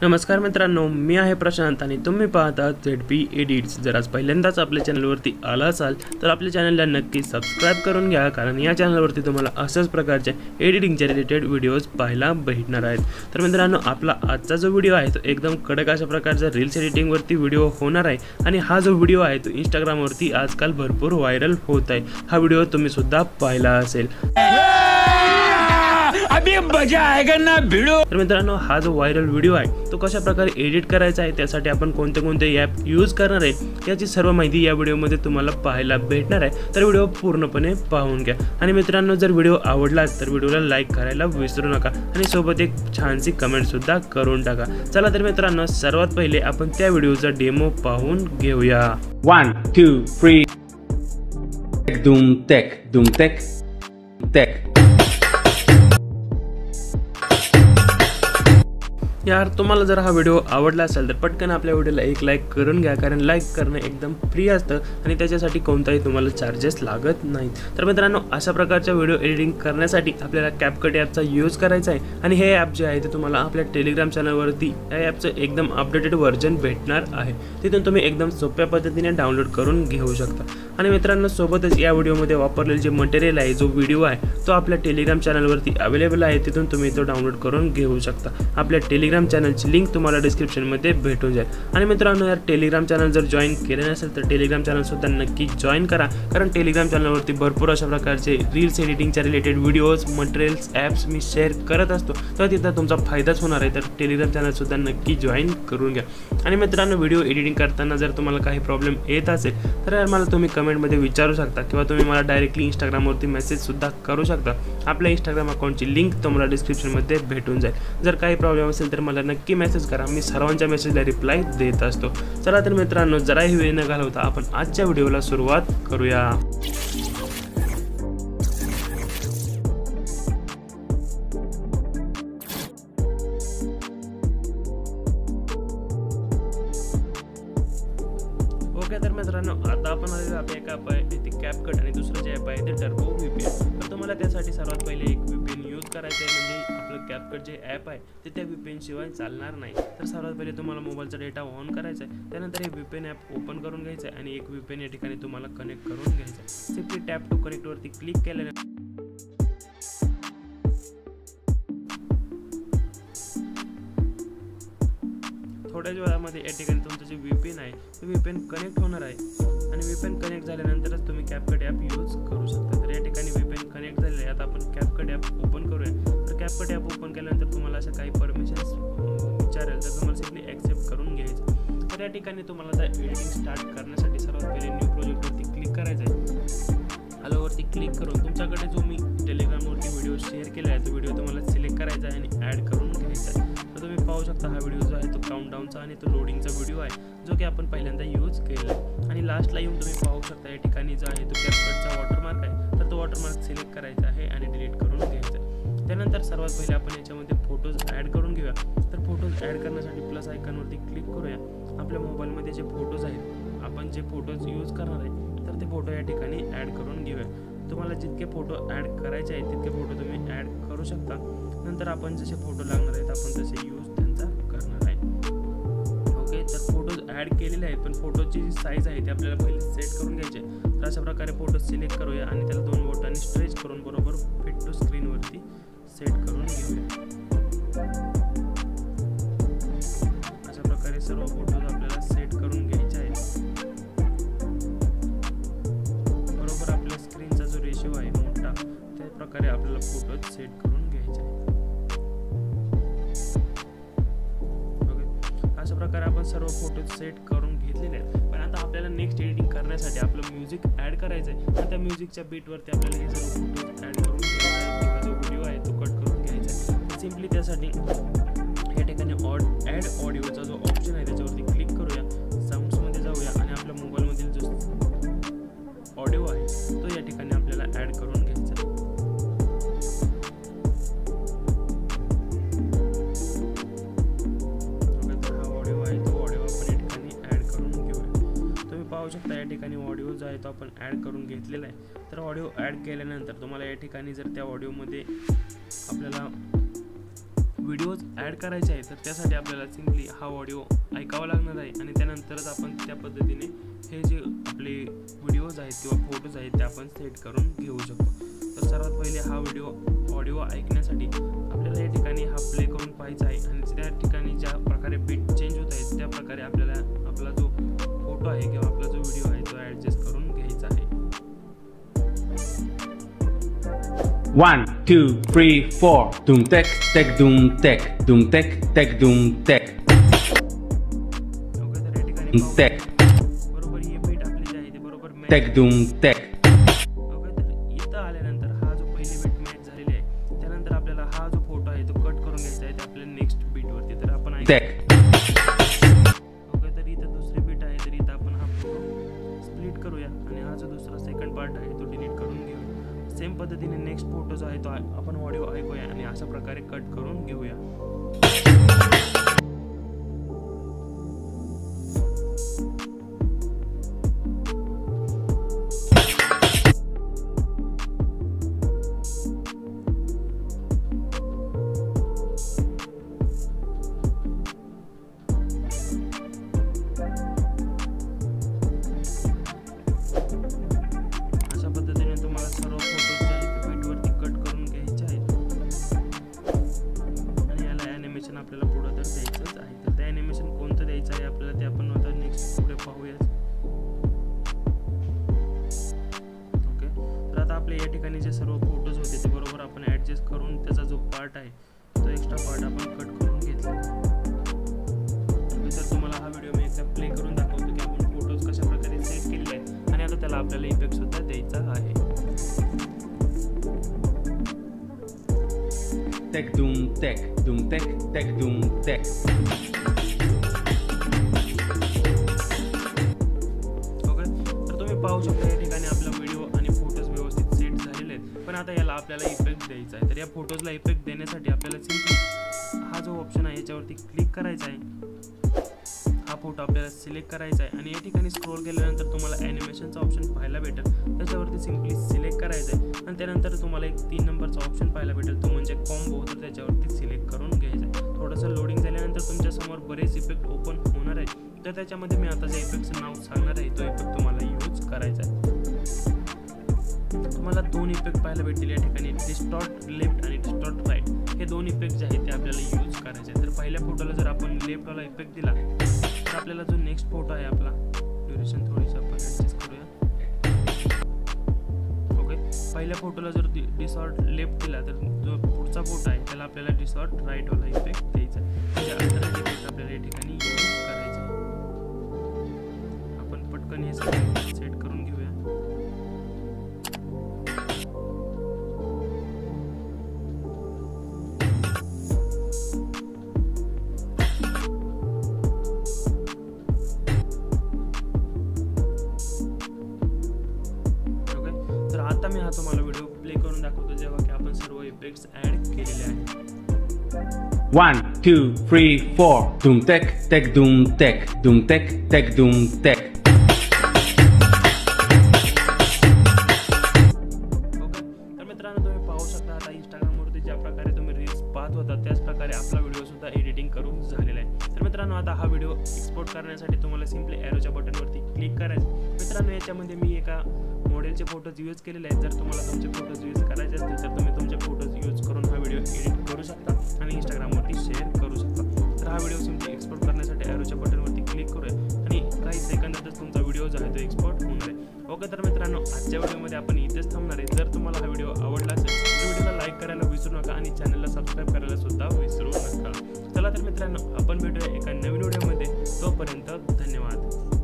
नमस्कार मित्रांनो, मी आहे प्रशांत आणि तुम्ही पाहता ZP एडिट्स। जर आज पहिल्यांदाच आपल्या चॅनलवरती आला असाल तर आपल्या चॅनलला नक्की सबस्क्राइब करून घ्या, कारण या चॅनलवरती तुम्हाला अशाच प्रकारचे एडिटिंगचे रिलेटेड व्हिडिओज पाहायला भेटणार आहेत। तर मित्रांनो, आपला आजचा जो व्हिडिओ आहे तो एकदम कडक अशा प्रकारचा रील्स एडिटिंगवरती व्हिडिओ होणार आहे आणि हा जो व्हिडिओ आहे तो इंस्टाग्रामवरती आजकाल भरपूर व्हायरल होत आहे। हा व्हिडिओ तुम्ही सुद्धा पाहिला असेल। अभी मजा आएगा ना भिड़ो। तर मित्रांनो, हा जो व्हायरल व्हिडिओ आहे तो कशा प्रकारे एडिट करायचा आहे, त्यासाठी आपण कोणते कोणते ॲप यूज करणार आहे याची सर्व माहिती या व्हिडिओमध्ये तुम्हाला पाहायला भेटणार आहे। तर व्हिडिओ पूर्णपणे पाहून घ्या आणि मित्रांनो, जर व्हिडिओ आवडला तर व्हिडिओला लाईक करायला विसरू नका आणि सोबत एक छानशी कमेंट सुद्धा करून टाका। चला तर मित्रांनो, सर्वात पहिले आपण त्या व्हिडिओचा डेमो पाहून घेऊया। 1 2 3 धूम टेक यार, तुम्हाला जर हा व्हिडिओ आवडला असेल तर पटकन आपल्या व्हिडिओला एक लाईक करून घ्या, कारण लाईक करणं एकदम फ्री असतं आणि त्याच्यासाठी कोणताही तुम्हाला चार्जेस लागत नाहीत। तर मित्रांनो, अशा प्रकारच्या व्हिडिओ एडिटिंग करण्यासाठी आपल्याला कॅपकट ॲपचा यूज करायचा आहे आणि हे ॲप जे आहे ते तुम्हाला आपल्या टेलिग्राम चॅनलवरती या ॲपचं एकदम अपडेटेड व्हर्जन भेटणार आहे। तिथून तुम्ही एकदम सोप्या पद्धतीने डाउनलोड करून घेऊ शकता। आणि मित्रांनो, सोबतच या व्हिडिओमध्ये वापरलेले जे मटेरियल आहे, जो व्हिडिओ आहे तो आपल्या टेलिग्राम चॅनलवरती अवेलेबल आहे, तिथून तुम्ही तो डाउनलोड करून घेऊ शकता। आपल्या टेलिग्राम चॅनलची लिंक तुम्हाला डिस्क्रिप्शनमध्ये भेटून जाईल। आणि मित्रांनो, यार टेलिग्राम चॅनल जर जॉईन केले नसेल तर टेलिग्राम चॅनल सुद्धा नक्की जॉईन करा, कारण टेलिग्राम चॅनलवरती भरपूर अशा प्रकारचे रील्स एडिटिंगच्या रिलेटेड व्हिडिओज, मटेरियल्स, ॲप्स मी शेअर करत असतो, तर तिथं तुमचा फायदाच होणार आहे। तर टेलिग्राम चॅनल सुद्धा नक्की जॉईन करून घ्या। आणि मित्रांनो, व्हिडिओ एडिटिंग करताना जर तुम्हाला काही प्रॉब्लेम येत असेल तर यार मला तुम्ही कमेंटमध्ये विचारू शकता किंवा तुम्ही मला डायरेक्टली इंस्टाग्रामवरती मेसेज सुद्धा करू शकता। आपल्या इंस्टाग्राम अकाउंटची लिंक तुम्हाला डिस्क्रिप्शनमध्ये भेटून जाईल। जर काही प्रॉब्लेम असेल तर मला नक्की मेसेज करा, मी सर्वांच्या मेसेजला रिप्लाय देत असतो। चला तर मित्रांनो, जराही वेळ न घालवता आपण आजच्या व्हिडिओला सुरुवात करूया। ओके, तर मित्रांनो, आता आपण आलेलो आपल्या एक ॲप आहे ते कॅपकट आणि दुसरं जे ॲप आहे ते टर्बो VPN। तर तुम्हाला त्यासाठी सर्वात पहिले एक VPN यूज करायचं आहे, म्हणजे आपलं कॅपकट जे ॲप आहे ते त्या VPN शिवाय चालणार नाही। तर सर्वात पहिले तुम्हाला मोबाईलचा डेटा ऑन करायचा आहे, त्यानंतर हे VPN ॲप ओपन करून घ्यायचं आहे आणि एक VPN या ठिकाणी तुम्हाला कनेक्ट करून घ्यायचं आहे। सिम्पली टॅप टू कनेक्टवरती क्लिक केल्यानंतर थोड्याच वेळामध्ये या ठिकाणी तुमचं जे VPN आहे ते VPN कनेक्ट होणार आहे आणि VPN कनेक्ट झाल्यानंतरच तुम्ही कॅपकट ॲप यूज करू शकता। तर या ठिकाणी VPN कनेक्ट झालेलं आहे। आता आपण कॅपकट ॲप ओपन करूया। तर कॅपकट ॲप ओपन केल्यानंतर तुम्हाला अशा काही परमिशन्स विचारेल, तर तुम्हाला सिम्पली ॲक्सेप्ट करून घ्यायचं। तर या ठिकाणी तुम्हाला आता एडिटिंग स्टार्ट करण्यासाठी सर्वात पहिले न्यू प्रोजेक्टवरती क्लिक करायचं आहे। हॅलोवरती क्लिक करून तुमच्याकडे जो मी टेलिग्रामवरती व्हिडिओ शेअर केला आहे तो व्हिडिओ तुम्हाला सिलेक्ट करायचा आहे आणि ॲड करून घ्यायचा आहे। तर तुम्ही पाहू शकता हा व्हिडिओ जो आहे तो काउंटडाऊनचा आणि तो लोडिंगचा व्हिडिओ आहे, जो की आपण पहिल्यांदा यूज केला आहे। आणि लास्टला येऊन तुम्ही पाहू शकता या ठिकाणी जो आहे तो कॅपकटचा वॉटरमार्क आहे, तर तो वॉटरमार्क सिलेक्ट करायचा आहे आणि डिलीट करून घ्यायचा आहे। त्यानंतर सर्वात पहिले आपण याच्यामध्ये फोटोज ॲड करून घेऊया। तर फोटोज ॲड करण्यासाठी प्लस आयकॉनवरती क्लिक करूया। आपल्या मोबाईलमध्ये जे फोटोज आहेत, आपण जे फोटोज यूज करणार आहे तर ते फोटो या ठिकाणी ॲड करून घेऊया। तुम्हाला जितके फोटो ॲड करायचे आहेत तितके फोटो तुम्ही ॲड करू शकता। नंतर आपण जसे फोटो लागणार आहेत आपण तसे यूज त्यांचा करणार आहे। ओके, तर फोटोज ॲड केलेले आहेत, पण फोटोची जी साईज आहे ती आपल्याला पहिले सेट करून घ्यायची आहे। तर अशा प्रकारे फोटो सिलेक्ट करूया आणि त्याला 2 बोटांनी स्ट्रेच करून बरोबर फिट टू स्क्रीनवरती सेट करून घेऊया। अशा प्रकारे सर्व फोटोज आपल्याला सेट करून घ्यायचे आहेत। बरोबर आपल्या स्क्रीनचा जो रेशिओ आहे मोठा, त्या प्रकारे आपल्याला फोटोज सेट करून घ्यायचे आहे। ओके, अशा प्रकारे आपण सर्व फोटोज सेट करून घेतलेले आहेत। पण आता आपल्याला नेक्स्ट एडिटिंग करण्यासाठी आपलं म्युझिक ॲड करायचं आहे आणि त्या म्युझिकच्या बीटवरती आपल्याला हे सर्व फोटोज ॲड करून घ्यायचे आहे किंवा जो व्हिडिओ आहे तो कट करून घ्यायचा आहे। सिम्पली त्यासाठी या ठिकाणी ॲड ऑडिओचा जो ऑप्शन आहे त्याच्यावरती क्लिक करूया, साऊंड्समध्ये जाऊया आणि आपल्या मोबाईलमधील जो ऑडिओ आहे तो या ठिकाणी आपल्याला ॲड करून घ्यायचा आहे। तर हा ऑडिओ आहे तो ऑडिओ आपण या ठिकाणी ॲड करून घेऊया। तुम्ही पाहू शकता या ठिकाणी ऑडिओ जो आहे तो आपण ॲड करून घेतलेला आहे। तर ऑडिओ ॲड केल्यानंतर तुम्हाला या ठिकाणी जर त्या ऑडिओमध्ये आपल्याला व्हिडिओज ॲड करायचे आहे तर त्यासाठी आपल्याला सिम्पली हा ऑडिओ ऐकावा लागणार आहे आणि त्यानंतरच आपण त्या पद्धतीने हे जे आपले व्हिडिओज आहेत किंवा फोटोज आहेत ते आपण सेट करून घेऊ शकतो. तर सर्वात पहिले हा ऑडिओ ऐकण्यासाठी आपल्याला या ठिकाणी हा प्ले करून पाहायचा आहे आणि त्या ठिकाणी ज्या प्रकारे बीट चेंज होत आहेत त्या प्रकारे आपल्याला आपला जो फोटो आहे किंवा आपला जो व्हिडिओ आहे तो ॲडजस्ट करून घ्यायचा आहे. 1 2 3 4 Dhum tek tek Dhum tek Dhum tek tek Dhum tek okay, तर या ठिकाणी tek बरोबर ही बीट आपली जी आहे ती बरोबर match tek Dhum tek okay. तर इथं आल्यानंतर हा जो पहिली बीट मॅच झालेली आहे त्यानंतर आपल्याला हा जो फोटो आहे तो कट करून घ्यायचा आहे ते आपल्या नेक्स्ट बीटवरती. तर आपण tek ओके, तर इथं दुसरी बीट आहे तर इथं आपण हा फोटो स्प्लिट करूया आणि हा जो दुसरा सेकंड पार्ट आहे तो डिलीट करून घेऊया. सेम पद्धतीने नेक्स्ट फोटो जो आहे तो आपण ऑडिओ ऐकूया आणि अशा प्रकारे कट करून घेऊया. अशा पद्धतीने तुम्हाला सर्व फोटोज जे आहेत ते बीटवरती कट करून घ्यायचे आहेत आणि याला ॲनिमेशन आपल्याला पुढं तर द्यायचंच आहे. तर ते ॲनिमेशन कोणतं द्यायचं आहे आपल्याला ते आपण आता नेक्स्ट पुढे पाहूया. ओके, तर आता आपले या ठिकाणी जे सर्व फोटोज होते ते बरोबर आपण ॲडजस्ट करून त्याचा जो पार्ट आहे तो एक्स्ट्रा पार्ट आपण कट करून घेतला. तर तुम्हाला हा व्हिडिओ मी एकदा प्ले करून दाखवतो की आपण फोटोज कशा प्रकारे सेट केलेले आहेत आणि आता त्याला आपल्याला इफेक्ट सुद्धा द्यायचा आहे. tek Dhum tek Dhum tek tek Dhum tek okay, तर तुम्ही पाहू शकता या ठिकाणी आपला व्हिडिओ आणि फोटोज व्यवस्थित सेट झालेले आहेत. पण आता याला आपल्याला इफेक्ट द्यायचा आहे. तर या फोटोजला इफेक्ट देण्यासाठी आपल्याला सिम्पली हा जो ऑप्शन आहे याच्यावरती क्लिक करायचा आहे. हा फोटो आपल्याला सिलेक्ट करायचा आहे आणि या ठिकाणी स्क्रोल केल्यानंतर तुम्हाला ॲनिमेशनचा ऑप्शन पाहायला भेटेल. त्याच्यावरती सिम्पली सिलेक्ट करायचं आहे आणि त्यानंतर तुम्हाला एक 3 नंबरचा ऑप्शन पाहायला भेटेल तो म्हणजे कॉम्बो. तर त्याच्यावरती सिलेक्ट करून घ्यायचं आहे. थोडंसं लोडिंग झाल्यानंतर तुमच्यासमोर बरेच इफेक्ट ओपन होणार आहे. तर त्याच्यामध्ये मी आता जे इफेक्टचं नाव सांगणार आहे तो इफेक्ट तुम्हाला यूज करायचा आहे. तुम्हाला 2 इफेक्ट पाहायला भेटतील या ठिकाणी, डिस्टॉर्ट लेफ्ट आणि डिस्टॉर्ट राईट. हे 2 इफेक्ट जे आहेत ते आपल्याला यूज करायचे आहेत. तर पहिल्या फोटोला जर आपण लेफ्टवाला इफेक्ट दिला तर आपल्याला जो नेक्स्ट फोटो आहे आपला ड्युरेशन थोडीशी आपण ॲडजस्ट करूया. ओके, पहिल्या फोटोला जर डिसॉर्ट लेफ्ट दिला तर जो पुढचा फोटो आहे त्याला आपल्याला डिसॉर्ट राईटवाला इफेक्ट द्यायचा आहे. म्हणजे अल्टरनेट इफेक्ट आपल्याला या ठिकाणी यूज करायचा आहे. आपण पटकन हे सगळं सेट करून घेऊया. आता मी हा तुम्हाला व्हिडिओ प्ले करून दाखवतो जेव्हा की आपण सर्व इफेक्ट्स ॲड केलेले आहेत. 1 2 3 4 Dhum tek tek Dhum tek Dhum tek tek Dhum tek okay, तर मित्रांनो तुम्ही पाहू शकता आता इंस्टाग्रामवरती ज्या प्रकारे तुम्ही रील्स पाहत होता त्याच प्रकारे आपला व्हिडिओ सुद्धा एडिटिंग करून झालेला आहे. तर मित्रांनो आता हा व्हिडिओ एक्सपोर्ट करण्यासाठी तुम्हाला सिम्पली ॲरोच्या बटनवरती क्लिक करायचं. मित्रांनो याच्यामध्ये मी एका मॉडेलचे फोटोज यूज केलेले आहेत. जर तुम्हाला तुमचे फोटोज यूज करायचे असतील तर तुम्ही तुमचे फोटोज यूज करून हा व्हिडिओ एडिट करू शकता आणि इंस्टाग्रामवरती शेअर करू शकता. तर हा व्हिडिओ सिम्पली एक्सपोर्ट करण्यासाठी ॲरोच्या बटनवरती क्लिक करूया आणि काही सेकंदातच तुमचा व्हिडिओ जो आहे तो एक्सपोर्ट होणार आहे. ओके, तर मित्रांनो आजच्या व्हिडिओमध्ये आपण इथेच थांबणार आहे. जर तुम्हाला हा व्हिडिओ आवडला असेल तर व्हिडिओला लाईक करायला विसरू नका आणि चॅनलला सबस्क्राईब करायला सुद्धा विसरू नका. चला तर मित्रांनो आपण भेटूया एका नवीन व्हिडिओमध्ये. तोपर्यंत धन्यवाद.